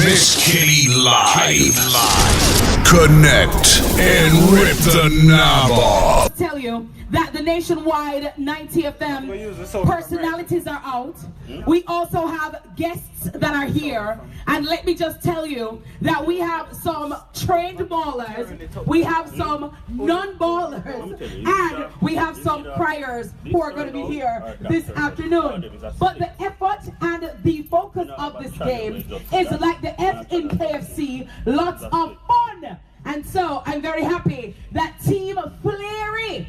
Miss Kitty Live. Connect and rip the knob off. Tell you that the nationwide 90 FM personalities are out. We also have guests that are here. And let me just tell you that we have some trained ballers, we have some non-ballers, and we have some criers who are going to be here this afternoon. But the effort and the focus of this game is like the F in KFC, lots of fun. And so I'm very happy that Team Flary,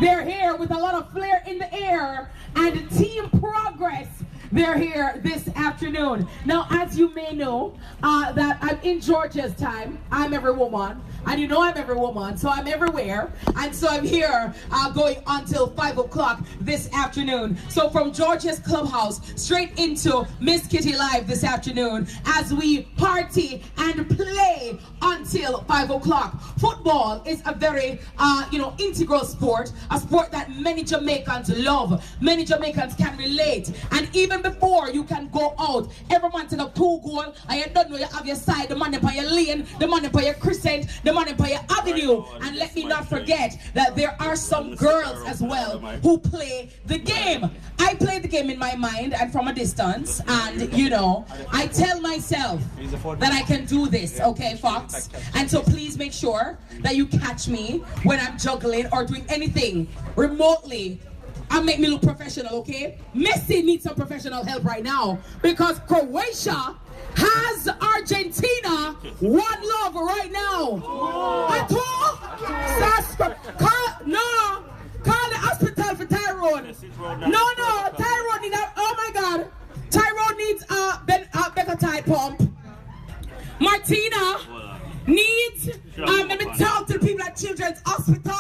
they're here with a lot of flair in the air, and Team Progress, they're here this afternoon. Now, as you may know, that I'm in Georgia's time. I'm every woman, and you know I'm every woman, so I'm everywhere. And so I'm here going until 5 o'clock this afternoon. So from Georgia's Clubhouse straight into Miss Kitty Live this afternoon as we party and play until 5 o'clock. Football is a very, integral sport, a sport that many Jamaicans love, many Jamaicans can relate. And even before you can go out, every man take up 2 goals, and you don't know you have your side, the money by your lane, the money by your crescent, the money by your avenue. And let me not forget that there are some girls as well who play the game. I play the game in my mind and from a distance, and I tell myself that I can do this, okay, Fox? And so please make sure that you catch me when I'm juggling or doing anything remotely and make me look professional, okay? Messi needs some professional help right now because Croatia has Argentina 1-0 right now. Call the hospital for Tyrone. No, Tyrone needs oh my God. Tyrone needs a better tide pump. Martina needs, let me talk to the people at Children's Hospital.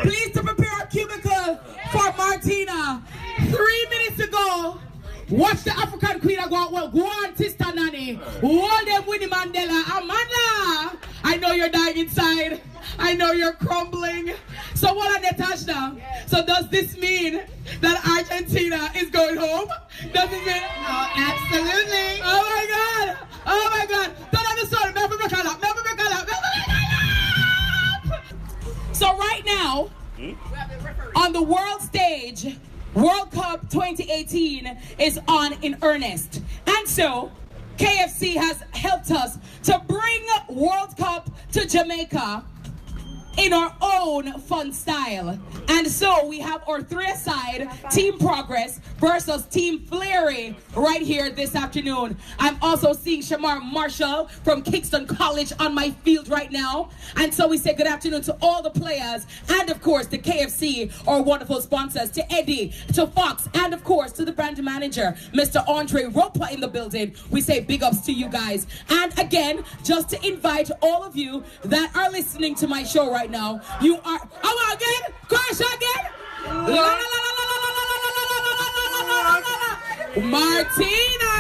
Please to prepare a cubicle for Martina. 3 minutes ago, watch the African Queen go out. Well, go on, Sister Nanny. Hold them, Winnie Mandela. Amanda, I know you're dying inside. I know you're crumbling. So what on Natasha? So does this mean that Argentina is going home? Does it mean? Oh, absolutely. Oh my God. Oh my God. Don't understand. Never make a lap. Never make a lap. Never make a lap. So right now, on the world stage, World Cup 2018 is on in earnest. And so, KFC has helped us to bring World Cup to Jamaica in our own fun style. And so we have our three-a-side Team Progress versus Team Flary right here this afternoon. I'm also seeing Shamar Marshall from Kingston College on my field right now. And so we say good afternoon to all the players and of course to KFC, our wonderful sponsors, to Eddie, to Fox, and of course to the brand manager, Mr. Andre Ropa in the building. We say big ups to you guys. And again, just to invite all of you that are listening to my show right now, you are, again, crash again. Martina.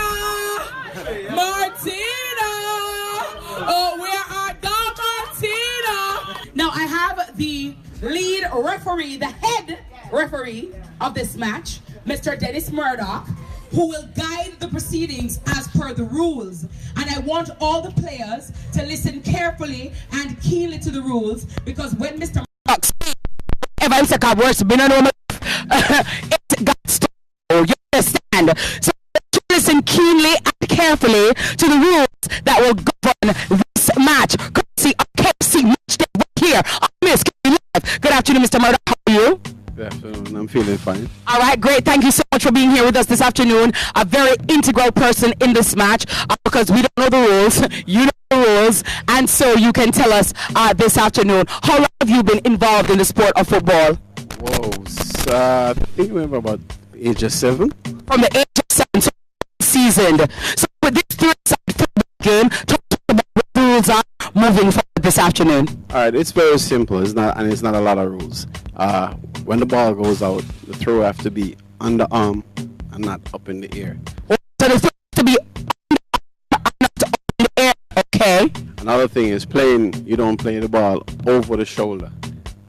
Oh, where are the Martina? Now I have the lead referee, the head referee of this match, Mr. Dennis Murdoch, who will guide the proceedings as per the rules. And I want all the players to listen carefully and keenly to the rules, because when Mr. Murdoch speaks, if I say a word, it got to, you understand? So listen keenly and carefully to the rules that will govern this match. Courtesy of KFC Match Day right here on Miss Kitty Live. Good afternoon, Mr. Murdoch. How are you? Good afternoon. I'm feeling fine. All right, great. Thank you so much for being here with us this afternoon. A very integral person in this match because we don't know the rules. You know the rules, and so you can tell us this afternoon. How long have you been involved in the sport of football? Whoa, I think we were about age of 7. From the age of 7, so seasoned. So with this three-side football game, talk about what the rules are moving forward this afternoon. All right, it's very simple. It's not a lot of rules. When the ball goes out, the throw have to be on the arm and not up in the air. So the throw has to be not up in the air, okay? Another thing is you don't play the ball over the shoulder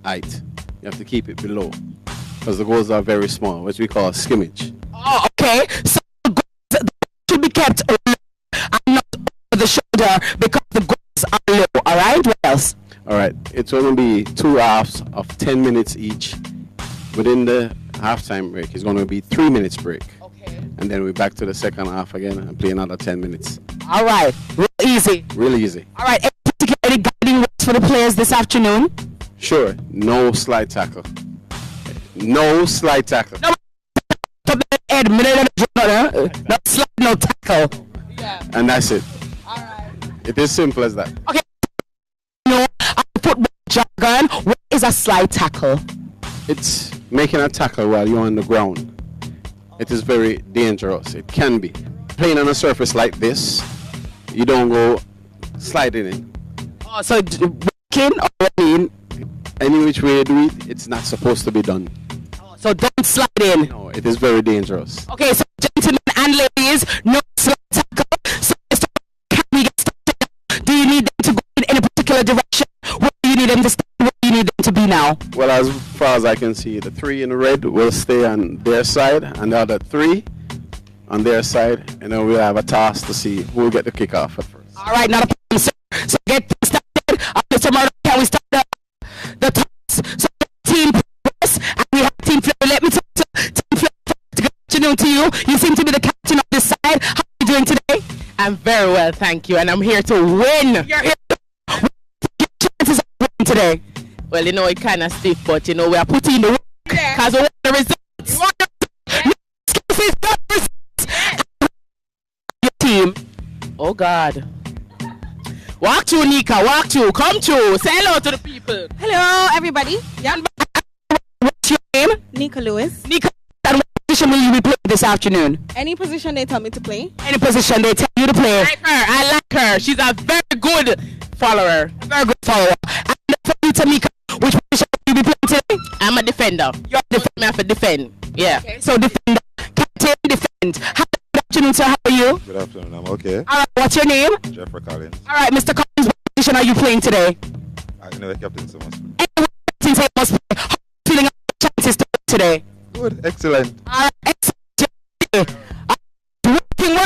height. You have to keep it below because the goals are very small, which we call skimmage. Oh, okay. So the kept low and not over the shoulder because the goals are low. All right, what else? All right, it's going to be 2 halves of 10 minutes each. Within the halftime break, it's going to be 3 minutes break. Okay. And then we're back to the second half again and play another 10 minutes. All right, real easy. Really easy. All right, any guiding words for the players this afternoon? Sure, no slide tackle. No slide tackle. No slide, no tackle. Yeah. And that's it. All right. It is simple as that. Okay. No, football jargon. What is a slide tackle? It's making a tackle while you're on the ground. It is very dangerous. It can be. Playing on a surface like this, you don't go sliding in. Oh, so walking or running? Any which way you do it, it's not supposed to be done. So don't slide in. No, it is very dangerous. Okay, so gentlemen and ladies, no slide tackle. So can we get started? Do you need them to go in any particular direction? Where do you need them to stand? Where do you need them to be now? Well, as far as I can see, the 3 in red will stay on their side, and the other 3 on their side, and then we'll have a task to see who will get the kickoff at first. All right, not a problem, sir. So get started. Mr. Murdoch, can we start the task? So team progress, and we have team flip. Let me talk to team flip. Good afternoon to you. You seem to be the captain of this side. How are you doing today? I'm very well, thank you, and I'm here to win. You're here to win. Chances of winning today. Well, you know, it kind of stiff, but you know, we are putting in the work because we want the results. No excuses, no results. Your team. Oh God. Walk through, Nika. Walk through. Come through. Say hello to the people. Hello, everybody. Yeah. What's your name? Nika Lewis. Nika. And what position will you be playing this afternoon? Any position they tell me to play. Any position they tell you to play. I like her. She's a very good follower. A very good follower. And for you, Tamika, which position will you be playing today? I'm a defender. You're a defender. I have to defend. Yeah. Okay. So defender. Captain, defend. Good afternoon, sir. How are you? Good afternoon, I'm okay. All right. What's your name? Jeffrey Collins. All right, Mr. Collins, what position are you playing today? I know the captain so much. Since I must play, how are you feeling about the chances today? Good, excellent. All right, excellent. Working.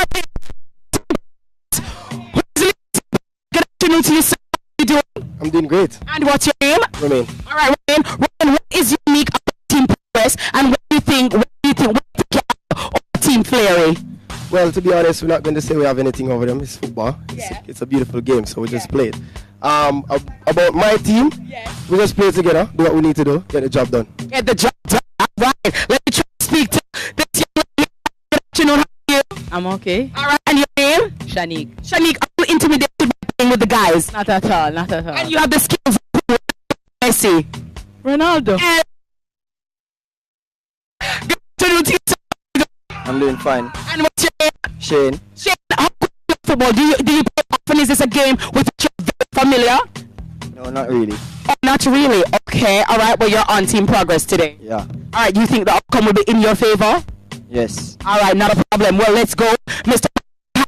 Good afternoon to you, sir. How are you doing? I'm doing great. And what's your name? Romain. All right, Romain, what is unique about Team Progress, and what do you think of Team Fleury? Well, to be honest, we're not going to say we have anything over them. It's football. It's a beautiful game, so we just play it. About my team, we just play together, do what we need to do, get the job done. Get the job done. All right, let me try to speak to this young lady. Good afternoon, how are you? I'm okay. All right, and your name? Shanique. Shanique, are you intimidated by playing with the guys? Not at all, not at all. And you have the skills of Messi. Ronaldo. And good afternoon to you. I'm doing fine. And what's your name? Shane. Shane, how good you football? Do you play often? Is this a game with which you're very familiar? No, not really. Oh, not really. Okay, all right. Well, you're on Team Progress today. Yeah. All right. Do you think the outcome will be in your favor? Yes. All right, not a problem. Well, let's go. Mr.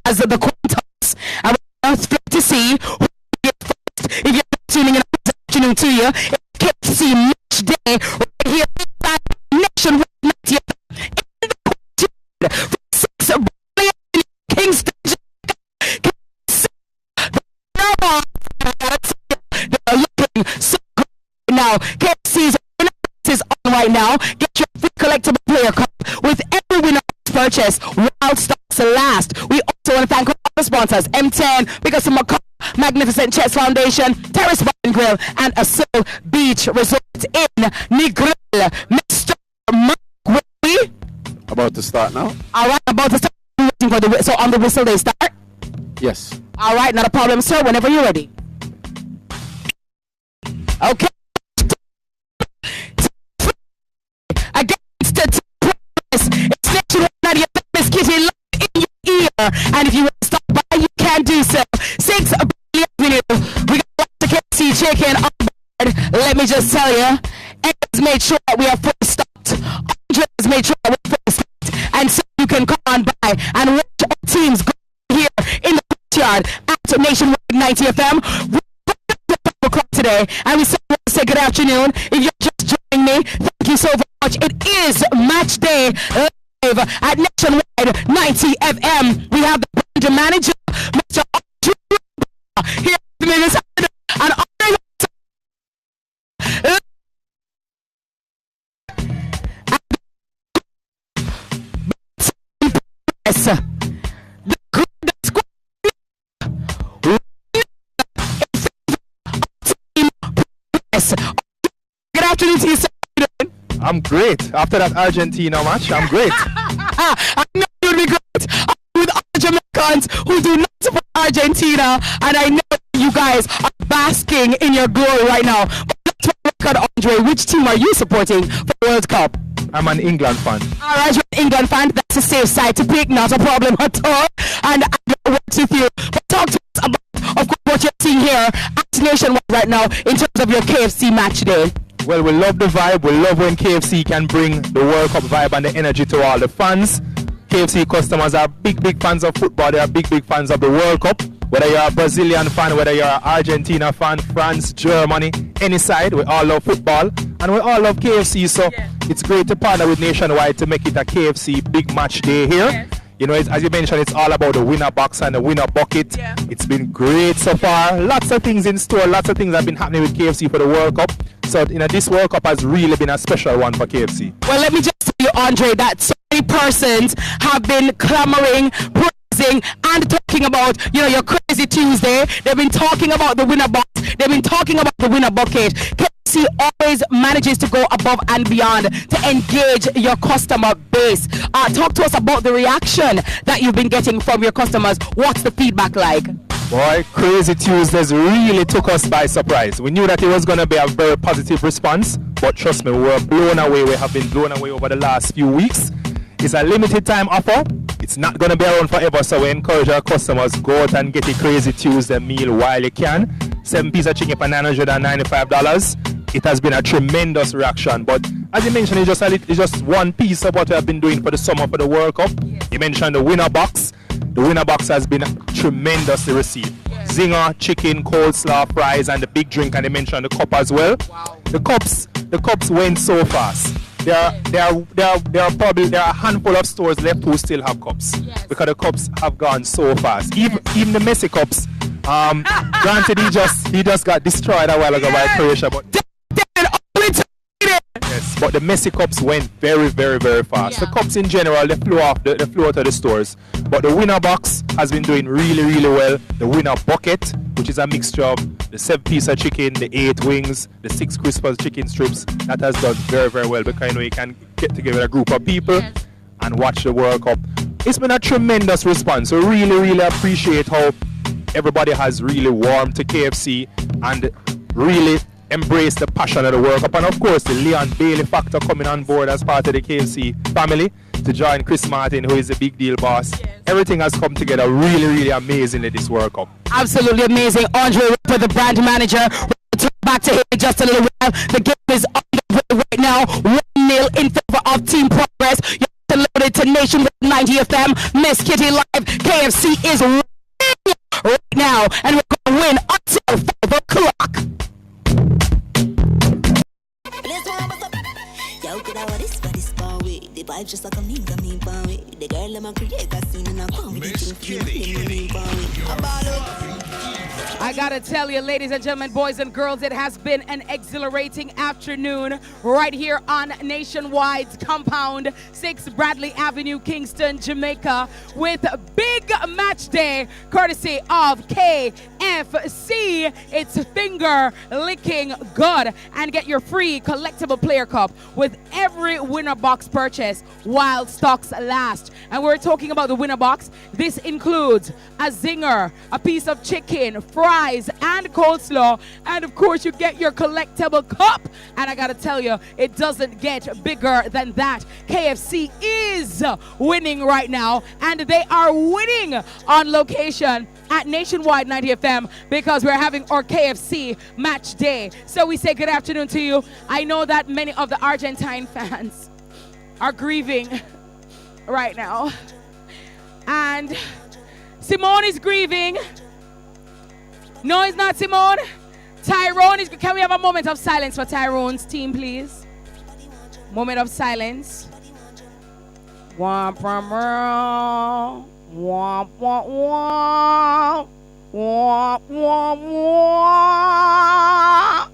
has the coin toss. And we're going to see who will get first. If you're tuning in this afternoon to you, it's KC Match Day right here at Nationwide 90th. In the courtyard for 6 brilliant Kingston. They're looking so good now. KC's is on right now. Get your free collectible player cup with every winner purchase. Wild stocks last. We also want to thank all the sponsors: M10, because of McCall, Magnificent Chess Foundation, Terrace Bar and Grill, and a Soul Beach Resort in Negril. Mr. Mark, will we? About to start now? All right, about to start. Waiting for the so on the whistle they start. Yes. All right, not a problem, sir. Whenever you're ready. Okay. Against the Progress, it's Nationwide 90th. Miss Kitty in your ear, and if you want to stop by, you can do so. 6 billion minutes. We got the KC chicken on board. Let me just tell you, Ed's made sure that we are fully stocked. Andre's made sure that we're fully stocked, and so you can come on by and watch our teams go here in the courtyard at Nationwide 90 FM. We're today, and we want to say good afternoon. If you're just joining me, thank you so very much. It is Match Day live at Nationwide 90 FM. We have the brand manager, Mr. Andre. Here is and Andre. Good afternoon to you, sir. I'm great. After that Argentina match, I'm great. I know you'll be great. I'm with all the Jamaicans who do not support Argentina, and I know you guys are basking in your glory right now. But that's my record, Andre. Which team are you supporting for the World Cup? I'm an England fan. All right, you're an England fan. That's a safe side to pick, not a problem at all. And I will work with you. But talk to us about, of course, what you're seeing here at Nationwide right now in terms of your KFC match today. Well, we love the vibe. We love when KFC can bring the World Cup vibe and the energy to all the fans. KFC customers are big fans of football. They are big fans of the World Cup. Whether you're a Brazilian fan, whether you're an Argentina fan, France, Germany, any side, we all love football and we all love KFC. So it's great to partner with Nationwide to make it a KFC big match day here. Yes. You know, as you mentioned, it's all about the winner box and the winner bucket. Yeah. It's been great so far. Lots of things in store. Lots of things have been happening with KFC for the World Cup. So, you know, this World Cup has really been a special one for KFC. Well, let me just tell you, Andre, that so many persons have been clamoring, praising, and talking about, you know, your Crazy Tuesday. They've been talking about the winner box. They've been talking about the winner bucket. KFC always manages to go above and beyond to engage your customer base. Talk to us about the reaction that you've been getting from your customers. What's the feedback like? Boy, Crazy Tuesdays really took us by surprise. We knew that it was going to be a very positive response, but trust me, we were blown away. We have been blown away over the last few weeks. It's a limited time offer. It's not going to be around forever, so we encourage our customers, go out and get a Crazy Tuesday meal while you can. 7 pieces of chicken for $995. It has been a tremendous reaction, but as you mentioned, it's just one piece of what we have been doing for the summer for the World Cup. Yes. You mentioned the winner box. The winner box has been tremendously received. Yes. Zinger, chicken, coleslaw, fries, and the big drink, and they mentioned the cup as well. Wow. The cups went so fast. There are probably a handful of stores left who still have cups. Yes. Because the cups have gone so fast. Even the Messi cups. Granted, he just got destroyed a while ago by Croatia, but yes, but the Messi cups went very fast. Yeah. The cups in general, they flew out of the stores. But the winner box has been doing really well. The winner bucket, which is a mixture of the 7 piece of chicken, the 8 wings, the 6 crispers chicken strips, that has done very well because you know you can get together with a group of people and watch the World Cup. It's been a tremendous response. So really appreciate how everybody has really warmed to KFC and really embrace the passion of the World Cup. And of course, the Leon Bailey factor coming on board as part of the KFC family to join Chris Martin, who is the big deal boss. Yes. Everything has come together really amazingly this World Cup. Absolutely amazing. Andre Ripper, the brand manager. We'll turn back to him in just a little while. The game is on the way right now. 1-0 in favor of Team Progress. You're loaded to Nationwide 90 FM. Miss Kitty Live. KFC is winning right now, and we're going to win until 5 o'clock. The vibe just like a mean boy. The girl I'm a creator scene and I come with I gotta tell you, ladies and gentlemen, boys and girls, it has been an exhilarating afternoon right here on Nationwide's compound, 6 Bradley Avenue, Kingston, Jamaica, with big match day courtesy of KFC. It's finger licking good, and get your free collectible player cup with every winner box purchase while stocks last. And we're talking about the winner box. This includes a zinger, a piece of chicken, fries, and coleslaw, and of course you get your collectible cup. And I gotta tell you, it doesn't get bigger than that. KFC is winning right now, and they are winning on location at Nationwide 90 FM because we're having our KFC match day. So we say good afternoon to you. I know that many of the Argentine fans are grieving right now, and Simone is grieving. No, it's not Simone. Tyrone is. Can we have a moment of silence for Tyrone's team, please? Moment of silence. Womp, womp, womp. Womp, womp, womp.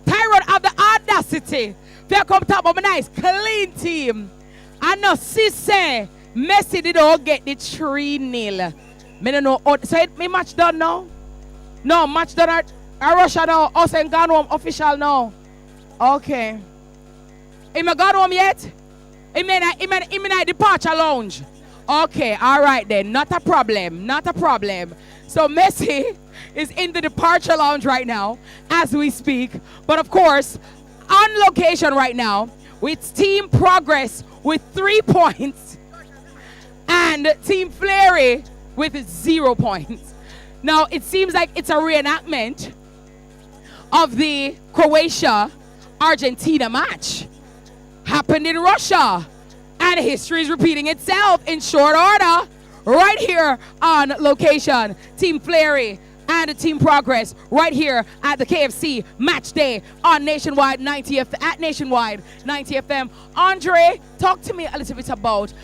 Tyrone have the audacity to come top of a nice, clean team. I know, Cisse, Messi did all get the 3-0. Me don't know. So it me match done now? No, match done at Russia now. Us ain't gone home official now. Okay. He me gone home yet? He mean departure lounge. Okay, all right then. Not a problem. Not a problem. So Messi is in the departure lounge right now as we speak. But of course, on location right now with Team Progress with 3 points and Team Fleury with 0 points. Now, it seems like it's a reenactment of the Croatia-Argentina match. Happened in Russia. And history is repeating itself in short order. Right here on location. Team Fleury and Team Progress right here at the KFC match day on Nationwide 90 at Nationwide 90 FM. Andre, talk to me a little bit about,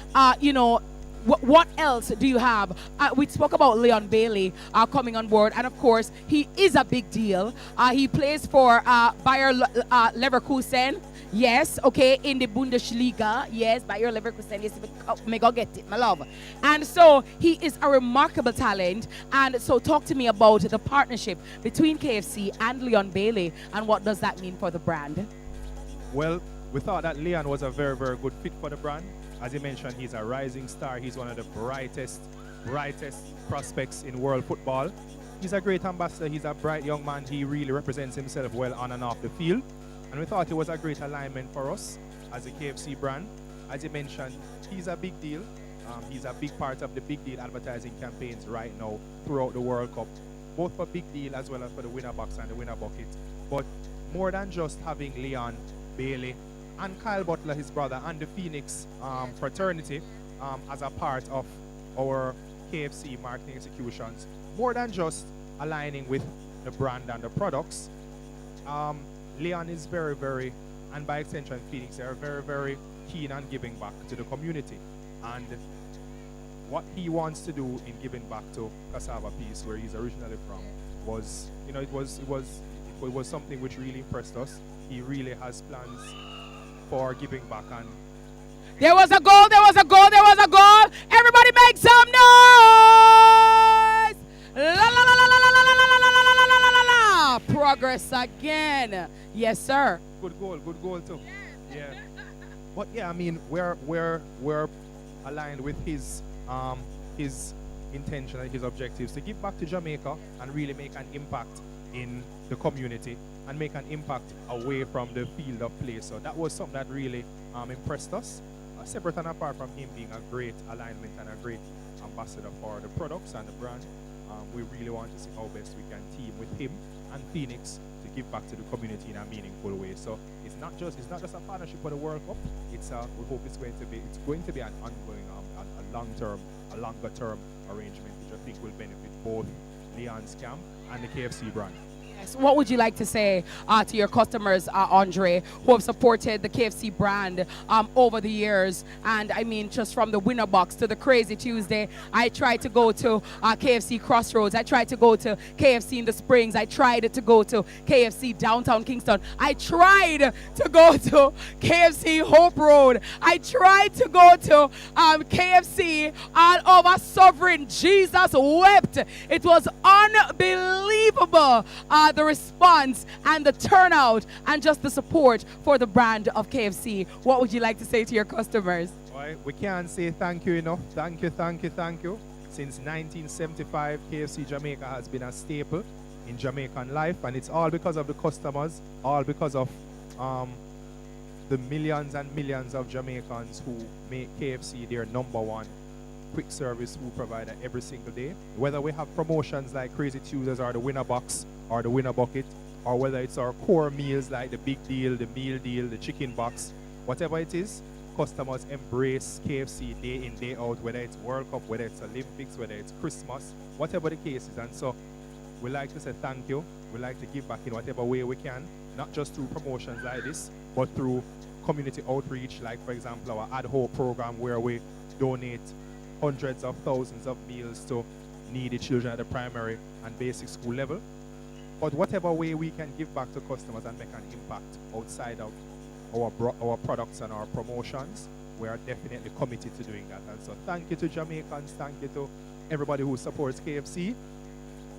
what else do you have? We spoke about Leon Bailey coming on board, and of course, he is a big deal. He plays for Bayer Leverkusen. Yes, okay, in the Bundesliga. Yes, Bayer Leverkusen. Yes, may go get it, my love. And so, he is a remarkable talent. And so, talk to me about the partnership between KFC and Leon Bailey, and what does that mean for the brand? Well, we thought that Leon was a very, very good fit for the brand. As you mentioned, he's a rising star. He's one of the brightest prospects in world football. He's a great ambassador. He's a bright young man. He really represents himself well on and off the field. And we thought it was a great alignment for us as a KFC brand. As you mentioned, he's a big deal. He's a big part of the Big Deal advertising campaigns right now throughout the World Cup, both for Big Deal as well as for the winner box and the winner bucket. But more than just having Leon Bailey and Kyle Butler, his brother, and the Phoenix fraternity as a part of our KFC marketing executions, more than just aligning with the brand and the products, Leon is very, very, and by extension Phoenix, they are very, very keen on giving back to the community. And what he wants to do in giving back to Cassava Peace, where he's originally from, was, it was something which really impressed us. He really has plans for giving back. And there was a goal, there was a goal, there was a goal. Everybody make some noise! La la la la la la la la la la la la la la. Progress again. Yes, sir. Good goal too. Yeah. But yeah, I mean, we're aligned with his intention and his objectives to give back to Jamaica and really make an impact in the community and make an impact away from the field of play. So that was something that really impressed us. Separate and apart from him being a great alignment and a great ambassador for the products and the brand, we really want to see how best we can team with him and Phoenix to give back to the community in a meaningful way. So it's not just a partnership for the World Cup. It's we hope it's going to be an ongoing, a longer term arrangement, which I think will benefit both Leon's camp and the KFC brand. Yes. What would you like to say to your customers, Andre, who have supported the KFC brand over the years? And I mean, just from the winner box to the Crazy Tuesday, I tried to go to KFC Crossroads. I tried to go to KFC in the Springs. I tried to go to KFC downtown Kingston. I tried to go to KFC Hope Road. I tried to go to KFC all over Sovereign. Jesus wept. It was unbelievable. The response and the turnout and just the support for the brand of KFC. What would you like to say to your customers? Right, we can't say thank you enough. Thank you. Since 1975, KFC Jamaica has been a staple in Jamaican life, and it's all because of the customers, all because of the millions and millions of Jamaicans who make KFC their #1 quick service food provider every single day. Whether we have promotions like Crazy Tuesdays or the winner box or the winner bucket, or whether it's our core meals like the big deal, the meal deal, the chicken box, whatever it is, customers embrace KFC day in, day out, whether it's World Cup, whether it's Olympics, whether it's Christmas, whatever the case is. And so we like to say thank you. We like to give back in whatever way we can, not just through promotions like this, but through community outreach, like for example our ad hoc program where we donate hundreds of thousands of meals to needy children at the primary and basic school level. But whatever way we can give back to customers and make an impact outside of our products and our promotions, we are definitely committed to doing that. And so thank you to Jamaicans, thank you to everybody who supports KFC.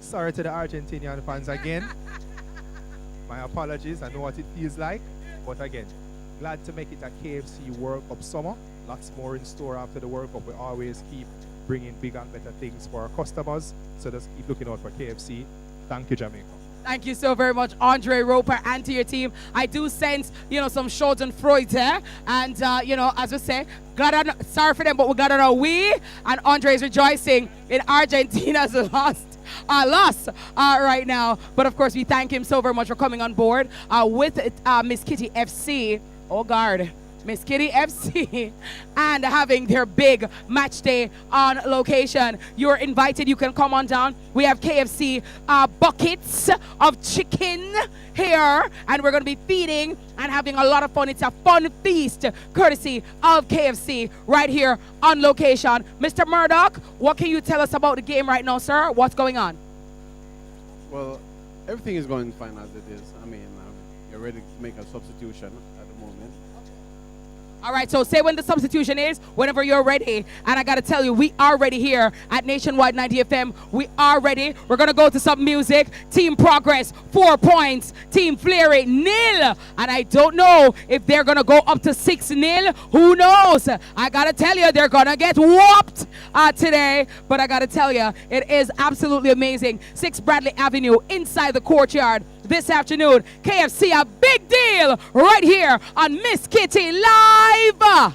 Sorry to the Argentinian fans again. My apologies, I know what it feels like. But again, glad to make it a KFC World Cup summer. Lots more in store after the World Cup. We always keep bringing bigger and better things for our customers. So just keep looking out for KFC. Thank you, Jamaica. Thank you so very much, Andre Roper, and to your team. I do sense, some Schadenfreude there. And, as we say, sorry for them, but we got on our way. And Andre is rejoicing in Argentina's loss right now. But, of course, we thank him so very much for coming on board with Miss Kitty FC. Oh, God. Miss Kitty FC and having their big match day on location. You're invited. You can come on down. We have KFC buckets of chicken here, and we're going to be feeding and having a lot of fun. It's a fun feast courtesy of KFC right here on location. Mr. Murdoch, what can you tell us about the game right now, sir? What's going on? Well, everything is going fine as it is. I mean, you're ready to make a substitution at the moment. All right, so say when the substitution is, whenever you're ready. And I got to tell you, we are ready here at Nationwide 90 FM. We are ready. We're going to go to some music. Team Progress, 4 points. Team Fleury, 0. And I don't know if they're going to go up to 6-0. Who knows? I got to tell you, they're going to get whooped today. But I got to tell you, it is absolutely amazing. 6 Bradley Avenue inside the courtyard. This afternoon, KFC, a big deal right here on Miss Kitty Live.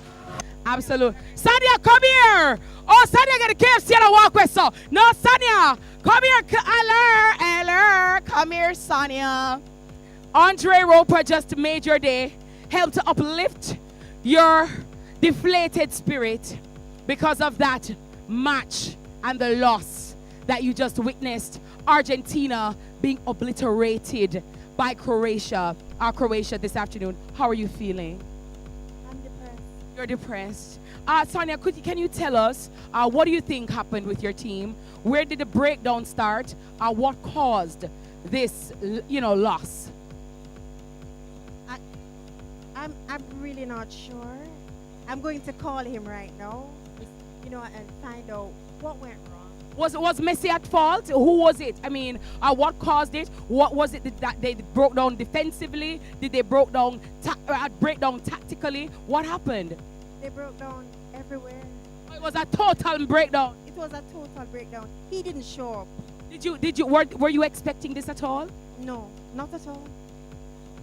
Absolutely. Sanya, come here. Oh, Sanya got a KFC and a walk with so. No, Sanya, come here. Eller, come here, Sanya. Andre Roper just made your day. Helped to uplift your deflated spirit because of that match and the loss that you just witnessed. Argentina being obliterated by Croatia. Croatia this afternoon. How are you feeling? I'm depressed. You're depressed. Sonia, can you tell us what do you think happened with your team? Where did the breakdown start? What caused this, loss? I'm really not sure. I'm going to call him right now, and find out what went wrong. Was Messi at fault? Who was it? I mean, what caused it? What was it that they broke down defensively? Did they break down tactically? What happened? They broke down everywhere. It was a total breakdown. It was a total breakdown. He didn't show up. Were you expecting this at all? No, not at all.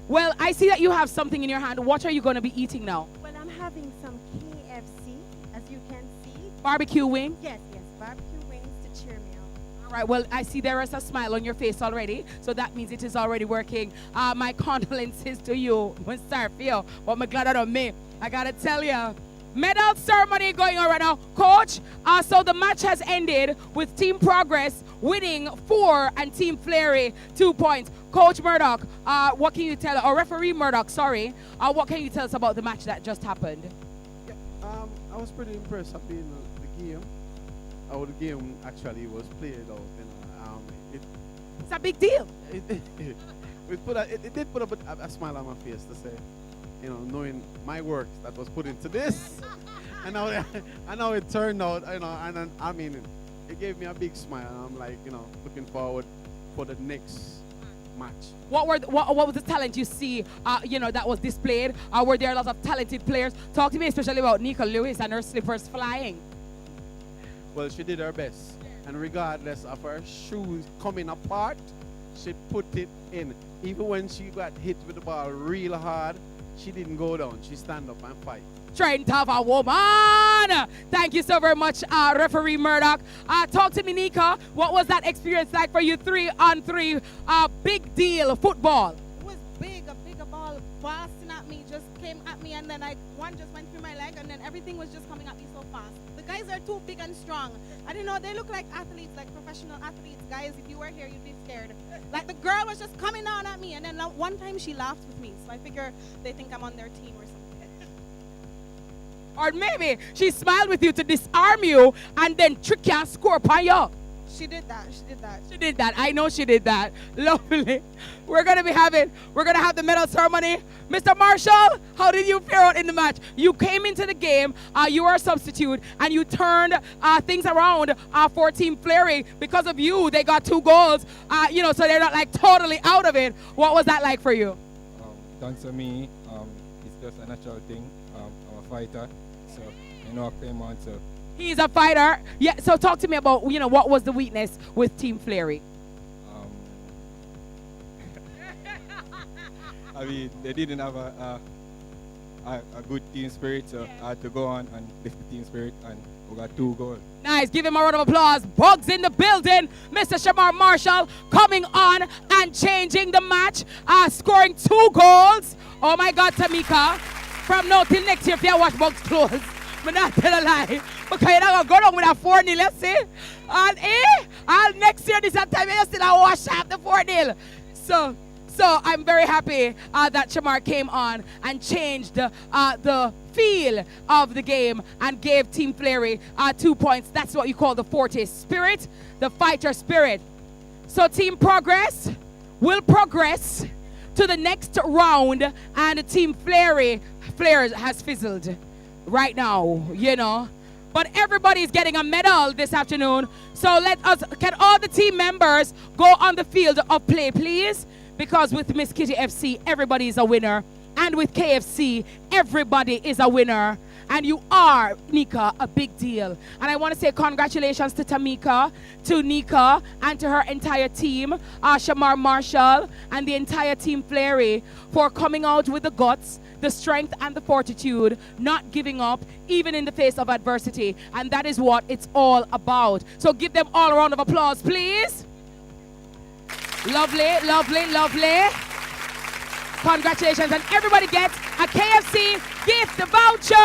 Well, I see that you have something in your hand. What are you going to be eating now? Well, I'm having some KFC, as you can see. Barbecue wing? Yes, barbecue wings to cheer me up. All right, well, I see there is a smile on your face already, so that means it is already working. My condolences to you. I'm sorry for you, but I'm glad I don't me. I got to tell you. Medal ceremony going on right now. Coach, so the match has ended with Team Progress winning 4 and Team Fleury 2 points. Coach Murdoch, what can you tell, or Referee Murdoch, sorry, what can you tell us about the match that just happened? Yeah, I was pretty impressed with the game. How the game actually was played out. It's a big deal. It did put a smile on my face to say, knowing my work that was put into this, and how it turned out, and I mean, it gave me a big smile. And I'm like, looking forward for the next match. What was the talent you see, that was displayed? Were there a lot of talented players? Talk to me especially about Nika Lewis and her slippers flying. Well, she did her best, and regardless of her shoes coming apart, she put it in. Even when she got hit with the ball real hard, she didn't go down. She stand up and fight. Strength of a woman. Thank you so very much, Referee Murdoch. Talk to me, Nika. What was that experience like for you? 3-on-3, big deal football. It was big. A bigger ball blasting at me, just came at me, and then one just went through my leg, and then everything was just coming at me so fast. The guys are too big and strong. I don't know, they look like athletes, like professional athletes. Guys, if you were here, you'd be scared. Like the girl was just coming down at me, and then one time she laughed with me, so I figure they think I'm on their team or something. Or maybe she smiled with you to disarm you and then trick you and score upon you. She did that. She did that. She did that. I know she did that. Lovely. We're gonna have the medal ceremony. Mr. Marshall, how did you fare out in the match? You came into the game, you were a substitute, and you turned things around for Team Fleury. Because of you, they got 2 goals. So they're not like totally out of it. What was that like for you? Thanks to me, it's just a natural thing. I'm a fighter, so I came on to. He's a fighter. Yeah. So talk to me about what was the weakness with Team Fleury. I mean, they didn't have a good team spirit, so I had to go on and lift the team spirit, and we got 2 goals. Nice. Give him a round of applause. Bugs in the building. Mr. Shamar Marshall coming on and changing the match, scoring 2 goals. Oh my God, Tamika. From now till next year, if you watch Bugs close, I'm not tell a lie. Because you're not going to go down with a 4-0, let's see. And next year, this time, you still wash up the 4-0. So I'm very happy that Shamar came on and changed the feel of the game and gave Team Fleury 2 points. That's what you call the Forte spirit, the fighter spirit. So Team Progress will progress to the next round, and Team Fleury has fizzled right now, But everybody's getting a medal this afternoon. So can all the team members go on the field of play, please? Because with Miss Kitty FC, everybody is a winner. And with KFC, everybody is a winner. And you are, Nika, a big deal. And I want to say congratulations to Tamika, to Nika, and to her entire team, Shamar Marshall, and the entire Team Fleury for coming out with the guts, the strength, and the fortitude, not giving up, even in the face of adversity. And that is what it's all about. So give them all a round of applause, please. Lovely, lovely, lovely. Congratulations. And everybody gets a KFC gift voucher.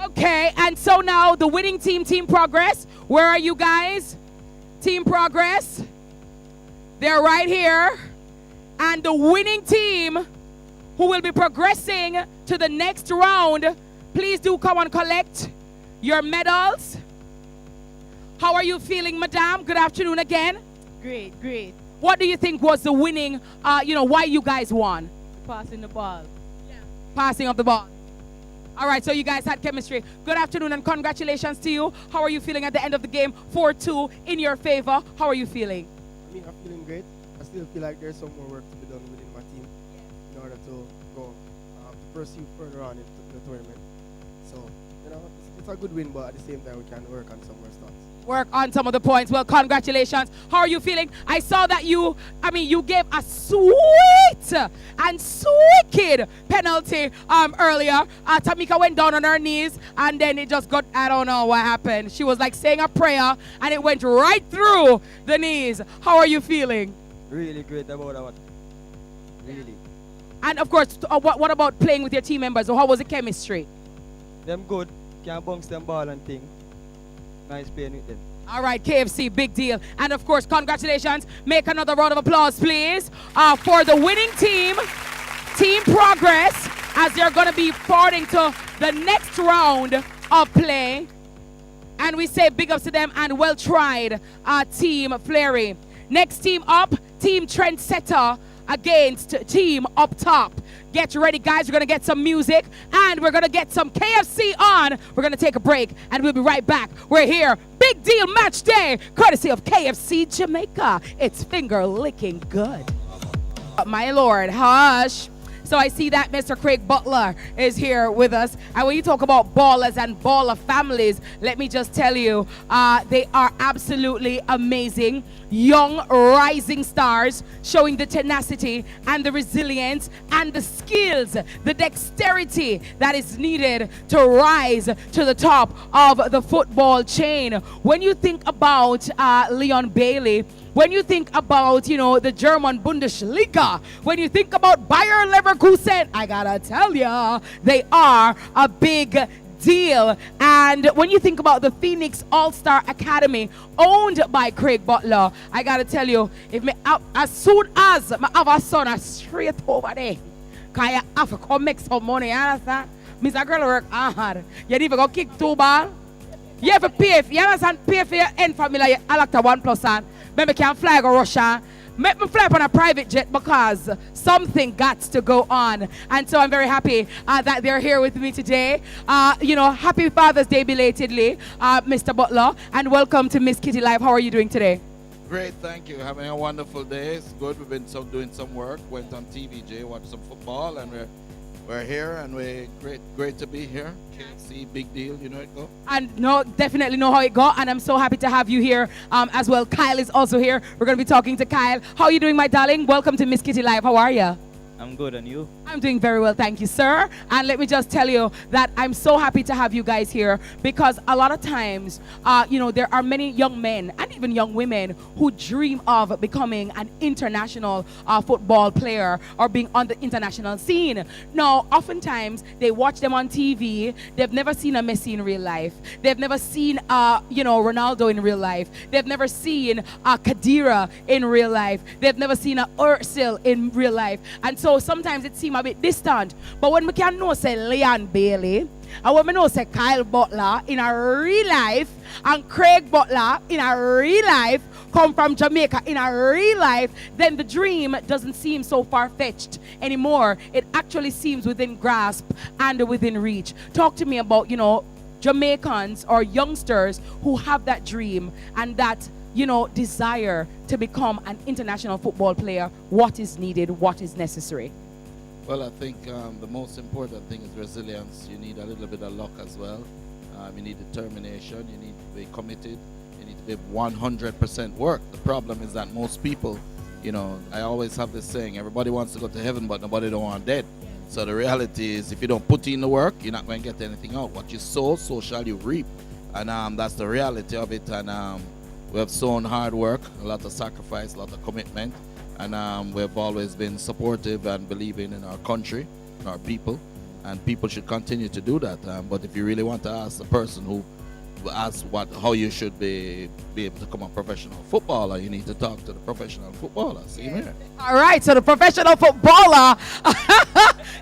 Okay, and so now the winning team, Team Progress. Where are you guys? Team Progress. They're right here. And the winning team who will be progressing to the next round, please do come and collect your medals. How are you feeling, madam? Good afternoon again. Great, great. What do you think was the winning, why you guys won? Passing the ball. Yeah. Passing of the ball. All right, so you guys had chemistry. Good afternoon and congratulations to you. How are you feeling at the end of the game? 4-2 in your favor. How are you feeling? I'm feeling great. I still feel like there's some more work to be done within my team in order to go to pursue further on into the tournament. So, it's a good win, but at the same time, we can work on some more stuff. Work on some of the points. Well, congratulations. How are you feeling? I saw that you gave a sweet and wicked penalty earlier. Tamika went down on her knees and then it just got, I don't know what happened. She was like saying a prayer and it went right through the knees. How are you feeling? Really great about that. Really. And of course, what about playing with your team members? How was the chemistry? Them good. Can bounce them ball and thing. Nice playing with them. All right, KFC, big deal. And of course, congratulations. Make another round of applause, please, for the winning team, Team Progress, as they're going to be forwarding to the next round of play. And we say big ups to them and well tried, Team Fleury. Next team up, Team Trendsetter against Team Up Top. Get ready, guys. We're going to get some music and we're going to get some KFC on. We're going to take a break and we'll be right back. We're here. Big deal match day, courtesy of KFC Jamaica. It's finger licking good. My Lord, hush. So I see that Mr. Craig Butler is here with us. And when you talk about ballers and baller families, let me just tell you, they are absolutely amazing. Young, rising stars showing the tenacity and the resilience and the skills, the dexterity that is needed to rise to the top of the football chain. When you think about Leon Bailey, when you think about, the German Bundesliga, when you think about Bayer Leverkusen, I gotta tell ya, they are a big deal. And when you think about the Phoenix All-Star Academy, owned by Craig Butler, I gotta tell you, as soon as I have a son straight over there, Because you have to come make some money, you understand? Mr. Girl work hard. You need to go kick 2 balls. You have to pay, you understand? Pay for your end family, you like to 1+ and maybe can fly go Russia. Make me fly on a private jet because something got to go on. And so I'm very happy that they're here with me today. Happy Father's Day belatedly, Mr. Butler. And welcome to Miss Kitty Live. How are you doing today? Great, thank you. Having a wonderful day. It's good. We've been doing some work. Went on TVJ, watched some football, and we're here, and we're great to be here. KFC, big deal. You know it go. And definitely know how it go. And I'm so happy to have you here as well. Kyle is also here. We're going to be talking to Kyle. How are you doing, my darling? Welcome to Miss Kitty Live. How are you? I'm good, and you? I'm doing very well, thank you, sir. And let me just tell you that I'm so happy to have you guys here because a lot of times, there are many young men and even young women who dream of becoming an international football player or being on the international scene. Now, oftentimes, they watch them on TV. They've never seen a Messi in real life. They've never seen, Ronaldo in real life. They've never seen Kadira in real life. They've never seen Ursil in real life. And so sometimes it seems a bit distant. But when we can know say Leon Bailey, and when we know say Kyle Butler in a real life, and Craig Butler in a real life, come from Jamaica in a real life, then the dream doesn't seem so far-fetched anymore. It actually seems within grasp and within reach. Talk to me about, Jamaicans or youngsters who have that dream and that desire to become an international football player. What is needed? What is necessary? Well, I think the most important thing is resilience. You need a little bit of luck as well. You need determination. You need to be committed. You need to be 100% work. The problem is that most people, I always have this saying, everybody wants to go to heaven, but nobody don't want dead. So the reality is, if you don't put in the work, you're not going to get anything out. What you sow, so shall you reap. And that's the reality of it. And we have sown hard work, a lot of sacrifice, a lot of commitment, and we've always been supportive and believing in our country, in our people, and people should continue to do that. But if you really want to ask the person who asks how you should be able to become a professional footballer, you need to talk to the professional footballer. See here. All right, so the professional footballer,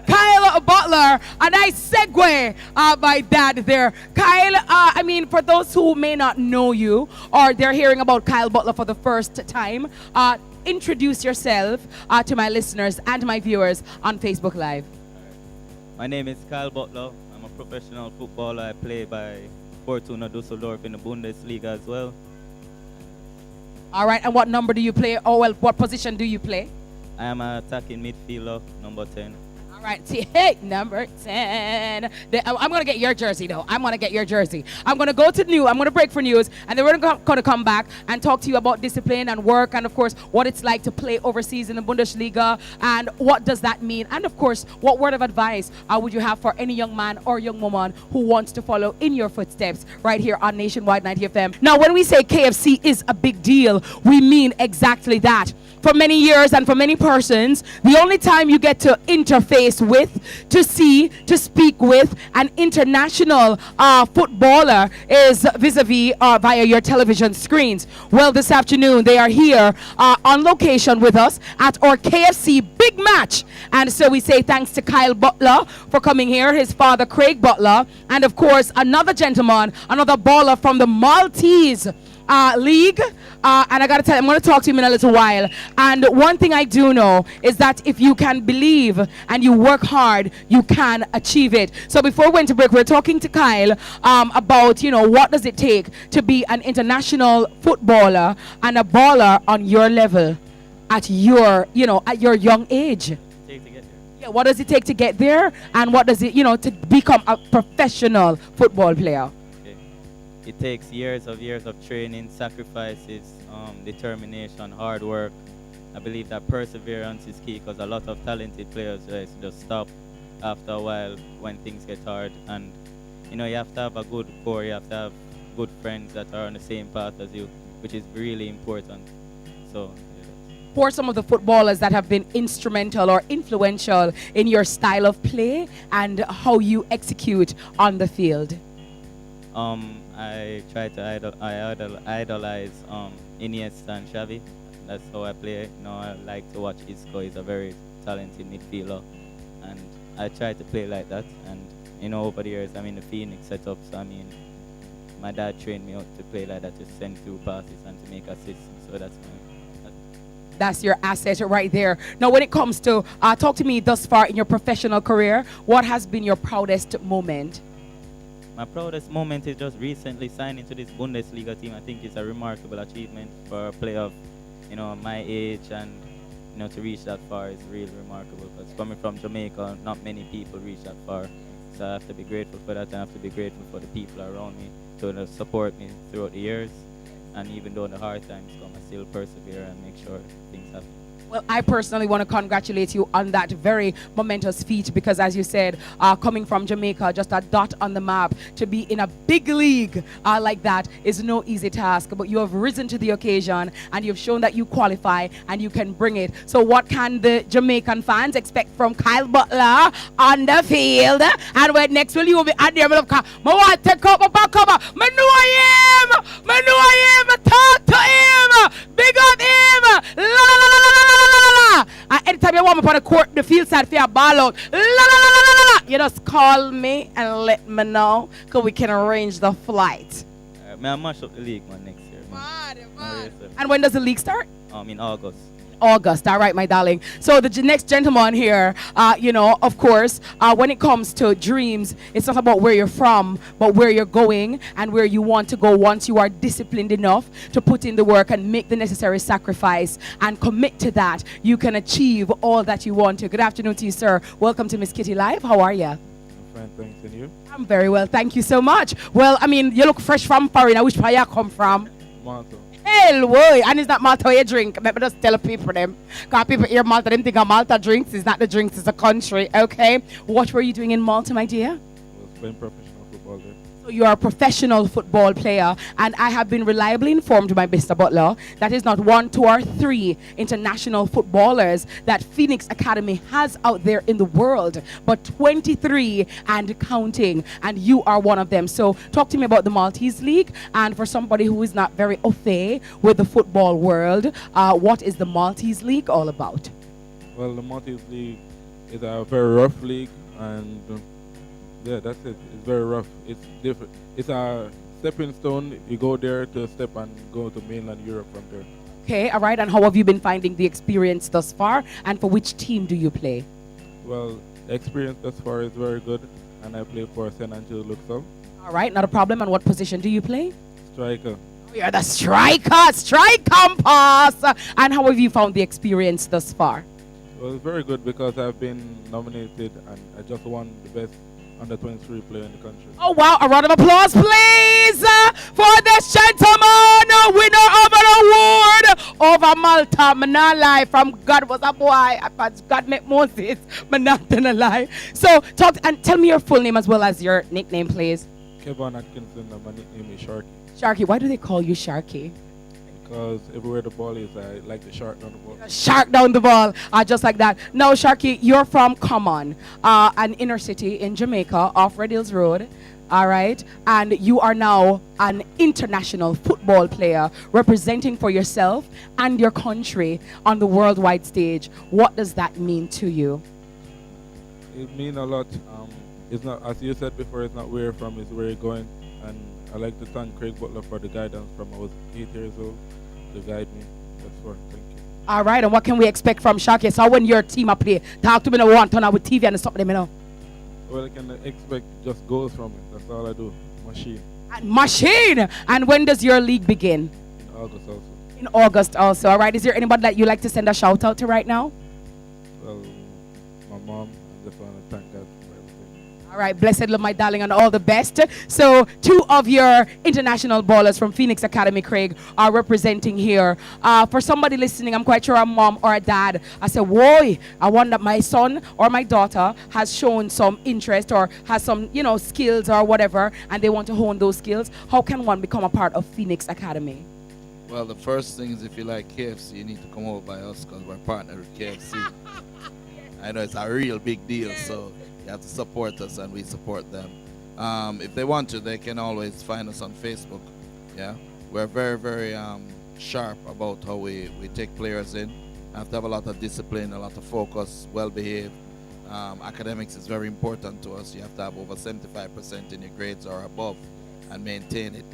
Kyle Butler, a nice segue by Dad there. Kyle, for those who may not know you or they're hearing about Kyle Butler for the first time, introduce yourself to my listeners and my viewers on Facebook Live. My name is Kyle Butler. I'm a professional footballer. I play by Fortuna Düsseldorf in the Bundesliga as well. All right, and what number do you play? What position do you play? I am an attacking midfielder, number 10. All right, hey, number 10. I'm going to get your jersey, though. I'm going to get your jersey. I'm going to go to I'm going to break for news, and then we're going to come back and talk to you about discipline and work, and, of course, what it's like to play overseas in the Bundesliga, and what does that mean? And, of course, what word of advice would you have for any young man or young woman who wants to follow in your footsteps right here on Nationwide 90 FM? Now, when we say KFC is a big deal, we mean exactly that. For many years and for many persons, the only time you get to interface with, to see, to speak with an international footballer is vis-a-vis via your television screens. Well, this afternoon they are here on location with us at our KFC big match. And so we say thanks to Kyle Butler for coming here, his father Craig Butler, and of course another gentleman, another baller from the Maltese league, and I gotta tell you, I'm gonna talk to him in a little while. And one thing I do know is that if you can believe and you work hard, you can achieve it. So before we went to break, we're talking to Kyle about what does it take to be an international footballer and a baller on your level at your young age. Yeah, what does it take to get there, and what does it to become a professional football player? It takes years of training, sacrifices, determination, hard work. I believe that perseverance is key because a lot of talented players just stop after a while when things get hard. And you have to have a good core, you have to have good friends that are on the same path as you, which is really important. So who are some of the footballers that have been instrumental or influential in your style of play and how you execute on the field? I try to idolize Iniesta and Xavi. That's how I play. I like to watch Isco. He's a very talented midfielder. and I try to play like that. And you know, over the years, I'm in the Phoenix setup, so I mean, my dad trained me out to play like that, to send through passes and to make assists. So that's your asset right there. Now, when it comes to talk to me thus far in your professional career, what has been your proudest moment? my proudest moment is just recently signing to this Bundesliga team. I think it's a remarkable achievement for a player of, you know, my age, and you know, to reach that far is really remarkable. Because coming from Jamaica, not many people reach that far. So I have to be grateful for that, and I have to be grateful for the people around me to support me throughout the years. And even though the hard times come, I still persevere and make sure things happen. Well, I personally want to congratulate you on that very momentous feat, because as you said, coming from Jamaica, just a dot on the map, to be in a big league like that is no easy task. But you have risen to the occasion, and you've shown that you qualify and you can bring it. So what can the Jamaican fans expect from Kyle Butler on the field? And when next will you be at the end of the car? I want to take up my back cover. I know I am. I know I am. Talk to him. Big up him. La la la la la la. And anytime you want me on the court, the field side for your ball out, la, la, la, la, la, you just call me and let me know, because we can arrange the flight. May I mash up the league, man, next year. And when does the league start? In August. August. All right, my darling. So the next gentleman here, you know, of course, when it comes to dreams, it's not about where you're from, but where you're going and where you want to go once you are disciplined enough to put in the work and make the necessary sacrifice and commit to that. You can achieve all that you want to. Good afternoon to you, sir. Welcome to Miss Kitty Live. How are you? I'm fine, thanks. And you? I'm very well. Thank you so much. Well, I mean, you look fresh from foreign. Which part you come from? Malta. Hell, boy. And it's not Malta you drink. Let me just tell people them. Because people hear Malta, them think of Malta drinks. It's not the drinks, it's a country. Okay. What were you doing in Malta, my dear? I was playing professional football there. So you are a professional football player, and I have been reliably informed by Mr. Butler that is not 1, 2, or 3 international footballers that Phoenix Academy has out there in the world, but 23 and counting, and you are one of them. So talk to me about the Maltese League, and for somebody who is not very au fait with the football world, what is the Maltese League all about? Well, the Maltese League is a very rough league, and yeah, that's it. It's very rough. It's different. It's a stepping stone. You go there to step and go to mainland Europe from there. Okay, all right. And how have you been finding the experience thus far? And for which team do you play? Well, the experience thus far is very good, and I play for St. Andrews Luxor. All right, not a problem. And what position do you play? Striker. Oh, you're the striker, strike compass. And how have you found the experience thus far? Well, it's very good because I've been nominated, and I just won the best under 23 player in the country. Oh wow, a round of applause please for this gentleman, winner of an award over Malta. Man not lie, from God was a boy, God met Moses, man not gonna lie. So talk and tell me your full name as well as your nickname, please. Kevin Atkinson, and my nickname is Sharky. Sharky, why do they call you Sharky? Because everywhere the ball is, I like the shark down the ball. Shark down the ball, just like that. Now, Sharky, you're from Common, an inner city in Jamaica, off Red Hills Road, all right? And you are now an international football player representing for yourself and your country on the worldwide stage. What does that mean to you? It means a lot. It's not, as you said before, it's not where you're from, it's where you're going. And I like to thank Craig Butler for the guidance from I was 8 years old to guide me. That's for thank you. All right, and what can we expect from Sharky? So when your team up play, talk to me now, one turn with TV and stop them, you know. Well, I can expect just goals from it. That's all I do. Machine. And machine! And when does your league begin? In August also. In August also. All right, is there anybody that you like to send a shout out to right now? Well, my mom. I just want to thank God for everything. All right, blessed love, my darling, and all the best. So 2 of your international ballers from Phoenix Academy, Craig, are representing here. For somebody listening, I'm quite sure a mom or a dad, I said, whoa, I wonder my son or my daughter has shown some interest or has some, you know, skills or whatever, and they want to hone those skills. How can one become a part of Phoenix Academy? Well, the first thing is if you like KFC, you need to come over by us because we're partnered with KFC. I know it's a real big deal, so you have to support us and we support them. If they want to, they can always find us on Facebook. Yeah, we're very, very sharp about how we take players in. You have to have a lot of discipline, a lot of focus, well behaved, Academics is very important to us. You have to have over 75% in your grades or above and maintain it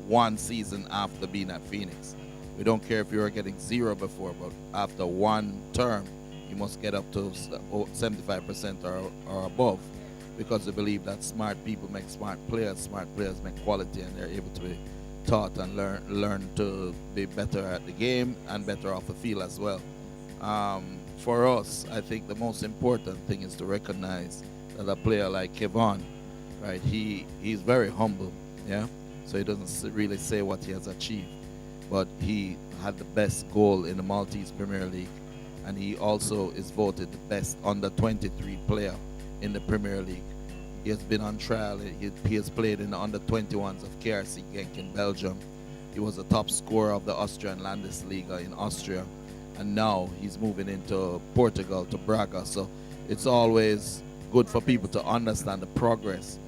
one season after being at Phoenix. We don't care if you were getting 0 before, but after one term, you must get up to 75% or above, because we believe that smart people make smart players make quality, and they're able to be taught and learn to be better at the game and better off the field as well. For us, I think the most important thing is to recognize that a player like Kevon, right, he's very humble, yeah? So he doesn't really say what he has achieved, but he had the best goal in the Maltese Premier League, and he also is voted the best under-23 player in the Premier League. He has been on trial. He has played in the under-21s of KRC Genk in Belgium. He was the top scorer of the Austrian Landesliga in Austria, and now he's moving into Portugal, to Braga. So it's always good for people to understand the progress,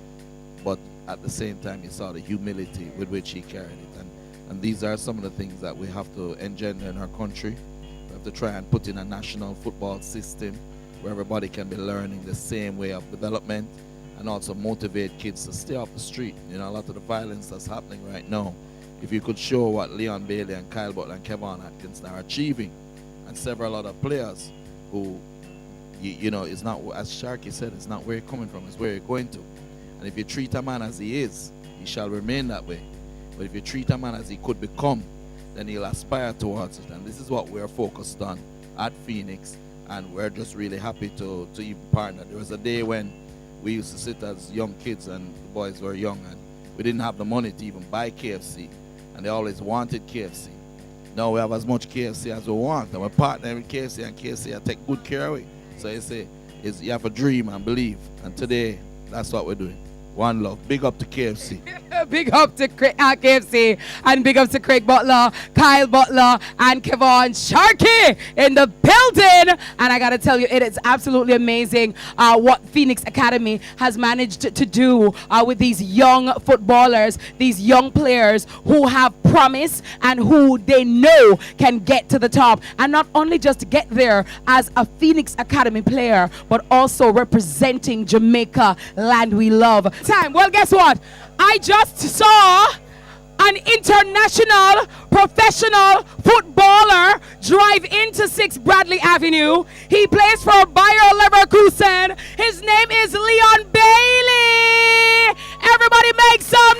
but at the same time you saw the humility with which he carried it. And these are some of the things that we have to engender in our country. We have to try and put in a national football system where everybody can be learning the same way of development, and also motivate kids to stay off the street. You know, a lot of the violence that's happening right now, if you could show what Leon Bailey and Kyle Butler and Kevon Atkins are achieving, and several other players who, you know, it's not, as Sharky said, it's not where you're coming from, it's where you're going to. And if you treat a man as he is, he shall remain that way. But if you treat a man as he could become, then he'll aspire towards it. And this is what we're focused on at Phoenix, and we're just really happy to even partner. There was a day when we used to sit as young kids, and the boys were young, and we didn't have the money to even buy KFC, and they always wanted KFC. Now we have as much KFC as we want, and we're partnering with KFC, and KFC I take good care of it. So you say, you have a dream and believe, and today that's what we're doing. One love. Big up to KFC. Big up to KFC, and big up to Craig Butler, Kyle Butler, and Kevon Sharkey in the building. And I gotta tell you, it is absolutely amazing what Phoenix Academy has managed to do with these young footballers, these young players who have promise and who they know can get to the top, and not only just get there as a Phoenix Academy player, but also representing Jamaica, land we love. Well, guess what? I just saw an international professional footballer drive into 6 Bradley Avenue. He plays for Bayer Leverkusen. His name is Leon Bailey. Everybody make some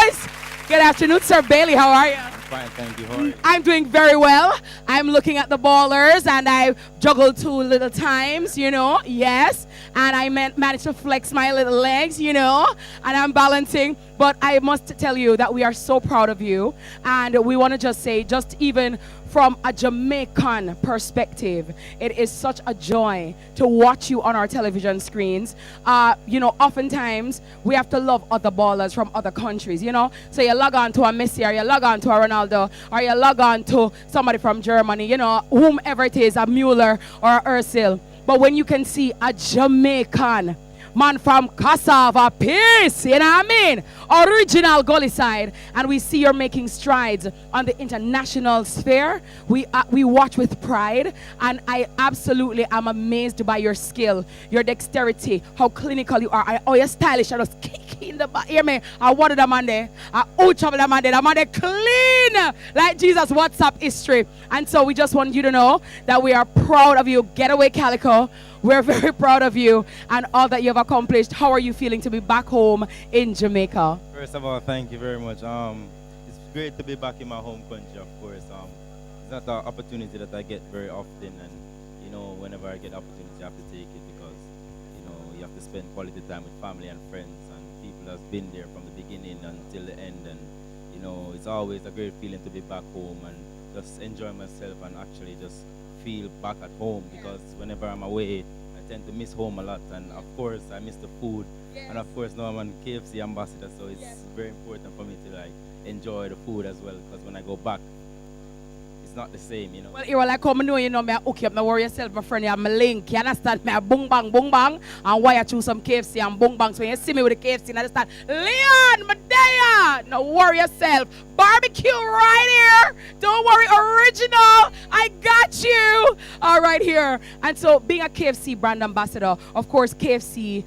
noise. Good afternoon, Sir Bailey. How are you? Fine, thank you. How are you? I'm doing very well. I'm looking at the ballers, and I juggled 2 little times, you know, yes. And I managed to flex my little legs, you know, and I'm balancing. But I must tell you that we are so proud of you. And we want to just say, just even from a Jamaican perspective, it is such a joy to watch you on our television screens. You know, oftentimes we have to love other ballers from other countries, you know. So you log on to a Messi, or you log on to a Ronaldo, or you log on to somebody from Germany, you know, whomever it is, a Mueller or a Ursil. But when you can see a Jamaican man from Cassava Peace, you know what I mean? Original gully side, and we see you're making strides on the international sphere. We watch with pride, and I absolutely am amazed by your skill, your dexterity, how clinical you are, how you're stylish. I just kick in the back. Hear me? I wanted a man there. I travel the man there. The man there clean like Jesus' WhatsApp history. And so we just want you to know that we are proud of you, Getaway Calico. We're very proud of you and all that you've accomplished. How are you feeling to be back home in Jamaica? First of all, thank you very much. It's great to be back in my home country, of course. It's not an opportunity that I get very often, and you know, whenever I get opportunity, I have to take it, because you know, you have to spend quality time with family and friends and people that's been there from the beginning until the end. And you know, it's always a great feeling to be back home and just enjoy myself and actually just feel back at home, because whenever I'm away, I tend to miss home a lot, and of course I miss the food, and of course now I'm an KFC ambassador, so it's very important for me to like enjoy the food as well, because when I go back, it's not the same, you know. Well, you like come know, you know, me hook you up, me worry yourself, my friend, I'm link. You understand? Me a boom bang, and wire through some KFC and boom bang. So when you see me with the KFC, and I understand, Leon, Medea, no worry yourself. Barbecue right here. Don't worry, original. I got you. All right here. And so being a KFC brand ambassador, of course, KFC,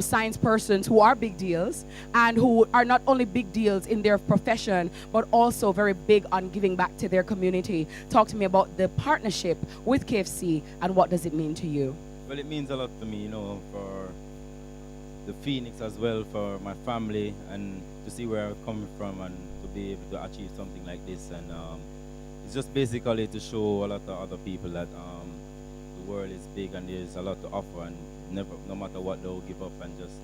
signs persons who are big deals and who are not only big deals in their profession, but also very big on giving back to their community. Talk to me about the partnership with KFC and what does it mean to you? Well, it means a lot to me, you know, for the Phoenix as well, for my family, and to see where I'm coming from and to be able to achieve something like this. And it's just basically to show a lot of other people that the world is big and there's a lot to offer, and no matter what, they'll give up and just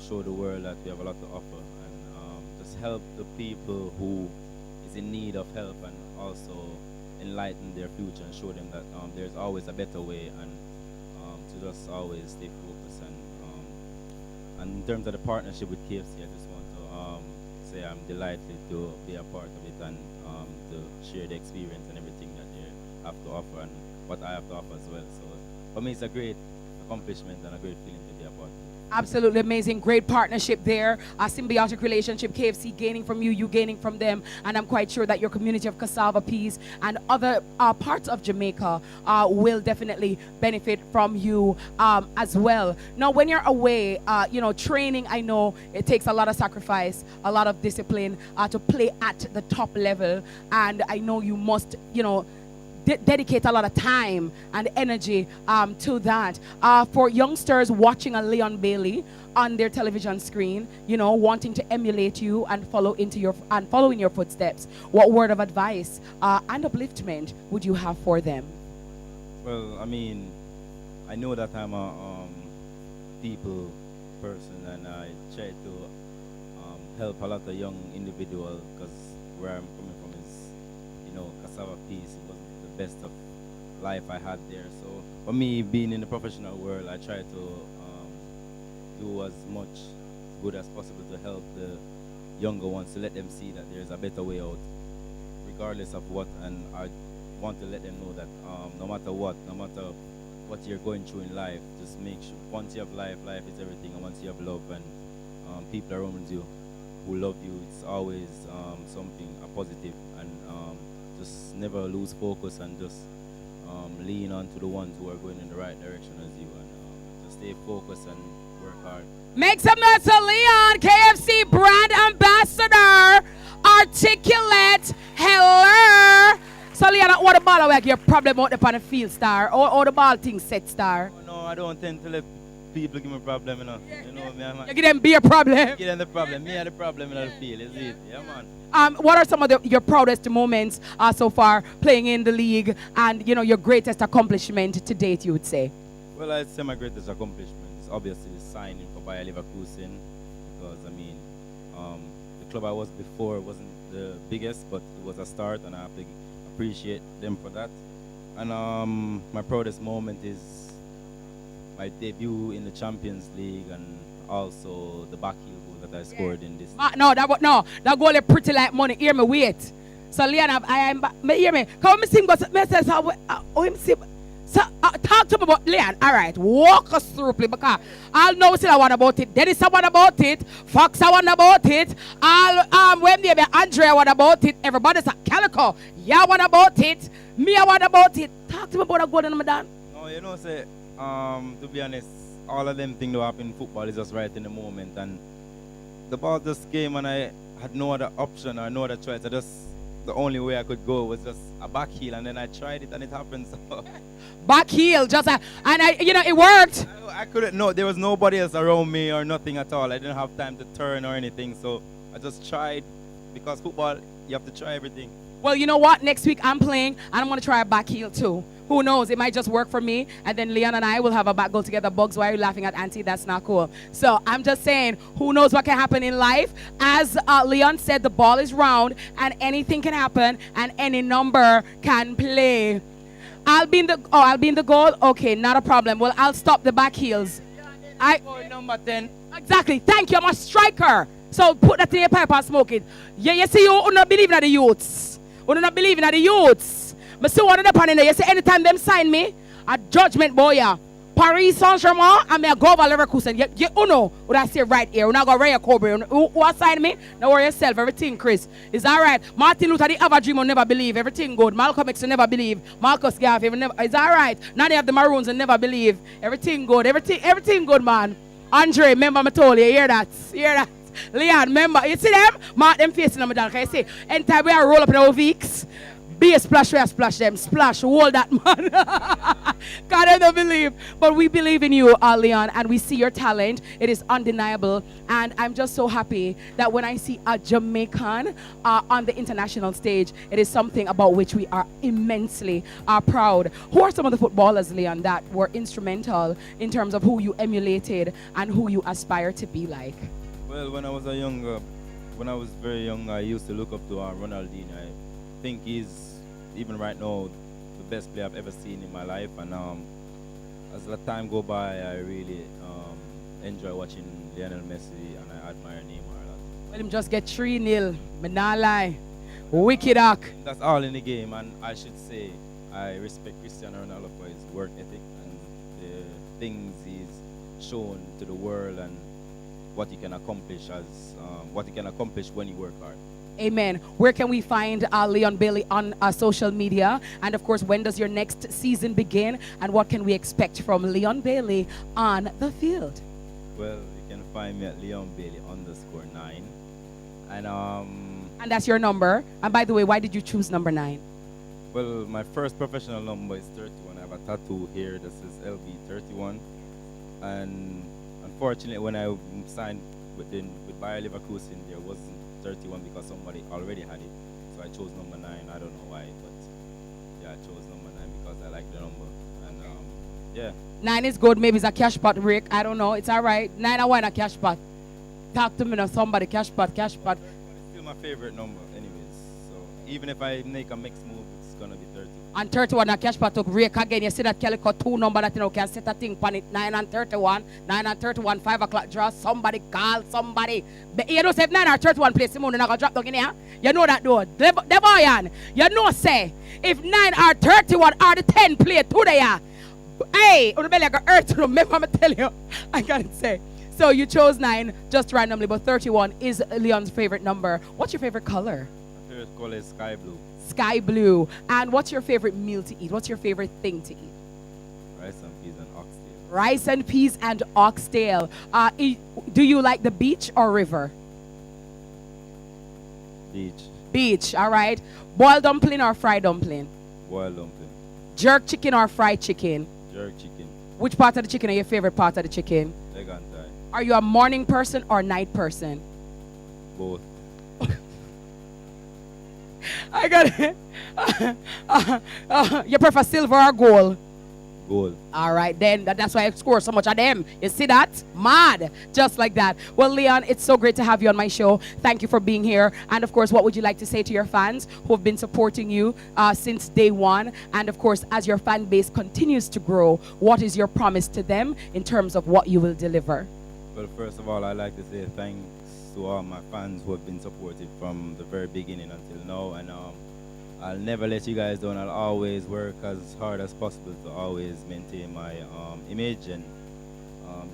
show the world that we have a lot to offer, and just help the people who is in need of help, and also enlighten their future and show them that there's always a better way, and to just always stay focused. And in terms of the partnership with KFC, I just want to say I'm delighted to be a part of it and to share the experience and everything that they have to offer and what I have to offer as well. So for me, it's a great accomplishment and a great feeling to be a part of it. Absolutely amazing. Great partnership there. A symbiotic relationship. KFC gaining from you, you gaining from them. And I'm quite sure that your community of cassava peas and other parts of Jamaica will definitely benefit from you as well. Now, when you're away, training, I know it takes a lot of sacrifice, a lot of discipline to play at the top level. And I know you must, dedicate a lot of time and energy to that. For youngsters watching a Leon Bailey on their television screen, wanting to emulate you and follow in your footsteps, what word of advice and upliftment would you have for them? Well, I mean, I know that I'm a people person, and I try to help a lot of young individuals, because where I'm coming from is, cassava peas. Best of life I had there. So for me, being in the professional world, I try to do as much good as possible to help the younger ones, to let them see that there's a better way out, regardless of what. And I want to let them know that no matter what you're going through in life, just make sure once you have life is everything, and once you have love and people around you who love you, it's always something positive. And just never lose focus, and just lean on to the ones who are going in the right direction as you, and just stay focused and work hard. Make some noise to Leon, KFC brand ambassador, articulate, hello. So Leon, what the ball like your problem out upon the field, star, or the ball thing set, star? Oh, no, I don't tend to let people give me a problem, You give them be a problem. Give them the problem. Me are the problem in the field, is it? Yeah, man. What are some of your proudest moments so far playing in the league, and your greatest accomplishment to date, you would say? Well, I'd say my greatest accomplishment is obviously signing for Bayer Leverkusen, because the club I was before wasn't the biggest, but it was a start, and I have to appreciate them for that. And my proudest moment is my debut in the Champions League, and also the back heel goal that I scored in this. That goal is pretty like money. Hear me, wait. So Leon, hear me. Come me sing, talk to me about Leon. All right, walk us through, please, because I'll know still I want about it. Dennis I want about it. Fox I want about it. When they be Andrea want about it. Everybody's a Calico. Yeah, want about it. Me I want about it. Talk to me about a goal and I'm done. No, say. To be honest, all of them things that happen in football is just right in the moment, and the ball just came and I had no other option or no other choice. The only way I could go was just a back heel, and then I tried it and it happened. So back heel, it worked. I couldn't know, there was nobody else around me or nothing at all. I didn't have time to turn or anything, so I just tried, because football, you have to try everything. Well, you know what? Next week I'm playing, and I'm going to try a back heel too. Who knows? It might just work for me, and then Leon and I will have a back goal together. Bugs, why are you laughing at Auntie? That's not cool. So I'm just saying, who knows what can happen in life? As Leon said, the ball is round, and anything can happen, and any number can play. I'll be in the goal. Okay, not a problem. Well, I'll stop the back heels. Number 10. Exactly. Thank you. I'm a striker. So put that in your pipe and smoke it. Yeah, you see, you don't believe in the youths. We do not believe in the youths. I see one of the pan in there. You say anytime them sign me, a judgment boy, yeah. Paris Saint-Germain and me a go over Leverkusen. You know what I say right here. We're not going to Raya Kobe. Who assigned me? Don't worry yourself. Everything, Chris. Is that right? Martin Luther, the ever dream will never believe. Everything good. Malcolm X will never believe. Marcus Garvey will never. Is that right? Now they have the Maroons will never believe. Everything good. Everything good, man. Andre, remember I told you. Hear that? Hear that? Leon, remember. You see them? Mark them facing them down. Can you see? Anytime we are roll up in our weeks. Be a splash, we are splash them. Splash, hold that, man. God, I don't believe. But we believe in you, Leon, and we see your talent. It is undeniable. And I'm just so happy that when I see a Jamaican on the international stage, it is something about which we are immensely proud. Who are some of the footballers, Leon, that were instrumental in terms of who you emulated and who you aspire to be like? Well, when I was very young, I used to look up to Ronaldinho. I think he's, even right now, the best player I've ever seen in my life. And as the time go by, I really enjoy watching Lionel Messi, and I admire Neymar a lot. Well, him just get 3-0. Me nah lie. Wicked hack. That's all in the game, and I should say I respect Cristiano Ronaldo for his work ethic and the things he's shown to the world and what he can accomplish when he works hard. Amen. Where can we find Leon Bailey on social media? And of course, when does your next season begin? And what can we expect from Leon Bailey on the field? Well, you can find me at Leon Bailey _9. And that's your number. And by the way, why did you choose number 9? Well, my first professional number is 31. I have a tattoo here that says LB31. And unfortunately, when I signed with Bayer Leverkusen, there wasn't 31 because somebody already had it. So I chose number 9. I don't know why, but yeah, I chose number 9 because I like the number. And yeah. 9 is good. Maybe it's a cash pot, Rick. I don't know. It's all right. 9 I want a cash pot. Talk to me now, somebody. Cash pot. But it's still my favorite number anyways. So even if I make a mixed move, it's going to be 30. And 31 a cash pot took Rick again. You see that Calico 2 number that you know can set a thing on it. 9 and 31. 9 and 31. 5 o'clock draw. Somebody call somebody. But you know say if 9 or 31 play Simone, you're not going to drop down in here. You know that though. Devoyan. You know say if 9 or 31 or the 10 play today. Hey, on the belly I got earth to remember me tell you. I gotta say. So you chose 9 just randomly, but 31 is Leon's favorite number. What's your favorite color? My favorite color is sky blue. Sky blue. And what's your favorite meal to eat? What's your favorite thing to eat? Rice and peas and oxtail. Rice and peas and oxtail. Do you like the beach or river? Beach. Beach, all right. Boiled dumpling or fried dumpling? Boiled dumpling. Jerk chicken or fried chicken? Jerk chicken. Which part of the chicken are your favorite part of the chicken? Leg and thigh. Are you a morning person or night person? Both. I got it. You prefer silver or gold? Gold. All right, then that's why I score so much of them. You see that? Mad. Just like that. Well, Leon, it's so great to have you on my show. Thank you for being here. And of course, what would you like to say to your fans who have been supporting you since day one? And of course, as your fan base continues to grow, what is your promise to them in terms of what you will deliver? Well, first of all, I'd like to say thanks to all my fans who have been supported from the very beginning until now. And I'll never let you guys down. I'll always work as hard as possible to always maintain my image and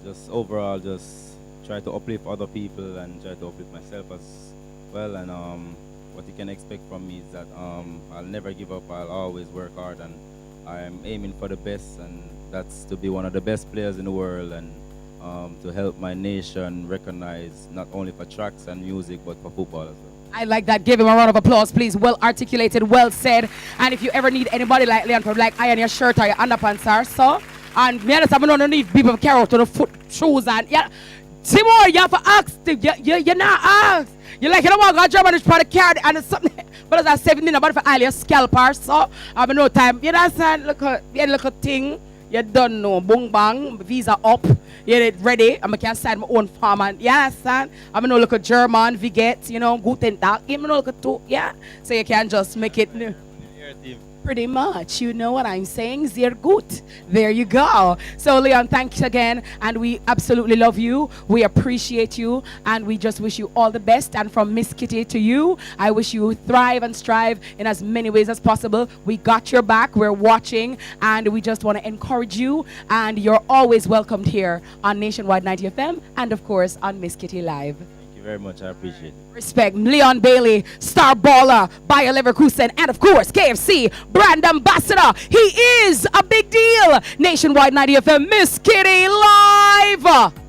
just overall just try to uplift other people and try to uplift myself as well. And what you can expect from me is that I'll never give up. I'll always work hard, and I'm aiming for the best, and that's to be one of the best players in the world and to help my nation recognize not only for tracks and music but for football as well. I like that. Give him a round of applause, please. Well articulated, well said. And if you ever need anybody like Leon for like iron your shirt or your underpants or so, and me understand, I don't need people to carry out to the foot shoes and yeah. See more, you have to ask. You're not asked. You like you don't want to go job and try to carry and it's something. But as I said, you know, about for all your scalp or so, I have no time. You understand? Look at thing. You don't know. Boom bang, visa up. You're ready. I can sign my own farm and you understand? I know look at German, we get, you know, Guten Tag. You know look at two, yeah. So you can just make it. Here, team. Pretty much, you know what I'm saying? Sehr gut. There you go. So, Leon, thanks again, and we absolutely love you. We appreciate you, and we just wish you all the best. And from Miss Kitty to you, I wish you thrive and strive in as many ways as possible. We got your back. We're watching, and we just want to encourage you. And you're always welcomed here on Nationwide 90 FM, and of course on Miss Kitty Live. Thank you very much. I appreciate it. Respect, Leon Bailey, star baller, Bayer Leverkusen, and of course, KFC brand ambassador. He is a big deal. Nationwide 90 FM, Miss Kitty Live.